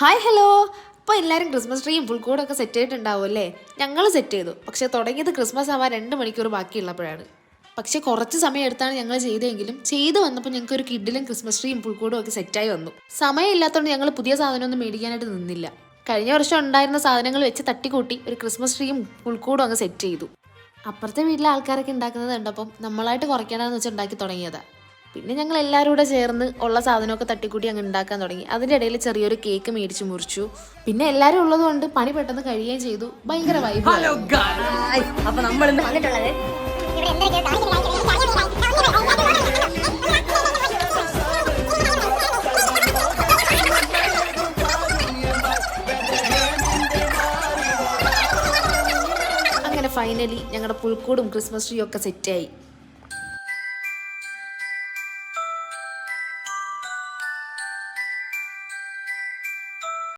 Hi hello. ഇപ്പോൾ എല്ലാവരും Christmas ട്രീയും പുൽക്കൂടൊക്കെ set ചെയ്തിട്ടുണ്ടാവും അല്ലേ? ഞങ്ങൾ സെറ്റ് ചെയ്തു. പക്ഷേ തുടങ്ങിയത് ക്രിസ്മസ് ആവാൻ 2 മണിക്കൂർ ബാക്കിയുള്ളപ്പോഴാണ്. പക്ഷേ കുറച്ച് സമയം എടുത്താണ് ഞങ്ങൾ ചെയ്തതെങ്കിലും ചെയ്ത് വന്നപ്പോൾ ഞങ്ങൾക്ക് ഒരു കിഡിലും ക്രിസ്മസ് ട്രീയും പുൽക്കൂടും ഒക്കെ സെറ്റായി വന്നു. സമയം ഇല്ലാത്തതുകൊണ്ട് ഞങ്ങൾ പുതിയ സാധനമൊന്നും മേടിക്കാനായിട്ട് നിന്നില്ല. കഴിഞ്ഞ വർഷം ഉണ്ടായിരുന്ന സാധനങ്ങൾ വെച്ച് തട്ടിക്കൂട്ടി ഒരു ക്രിസ്മസ് ട്രീയും പുൽക്കൂടും അങ്ങ് സെറ്റ് ചെയ്തു. അപ്പുറത്തെ വീട്ടിലെ ആൾക്കാരൊക്കെ ഉണ്ടാക്കുന്നത് കണ്ടപ്പം നമ്മളായിട്ട് കുറയ്ക്കണമെന്ന് വെച്ച് ഉണ്ടാക്കി തുടങ്ങിയതാണ്. പിന്നെ ഞങ്ങൾ എല്ലാവരും കൂടെ ചേർന്ന് ഉള്ള സാധനമൊക്കെ തട്ടിക്കൂട്ടി അങ്ങ് ഉണ്ടാക്കാൻ തുടങ്ങി. അതിൻ്റെ ഇടയിൽ ചെറിയൊരു കേക്ക് മേടിച്ച് മുറിച്ചു. പിന്നെ എല്ലാവരും ഉള്ളതുകൊണ്ട് പണി പെട്ടെന്ന് കഴിയുകയും ചെയ്തു. ഭയങ്കര വൈബ്. അപ്പൊ നമ്മൾ ഇന്ന് വന്നിട്ടുള്ളത് അങ്ങനെ ഫൈനലി ഞങ്ങളുടെ പുൽക്കൂടും ക്രിസ്മസ് ട്രീയും ഒക്കെ സെറ്റായി.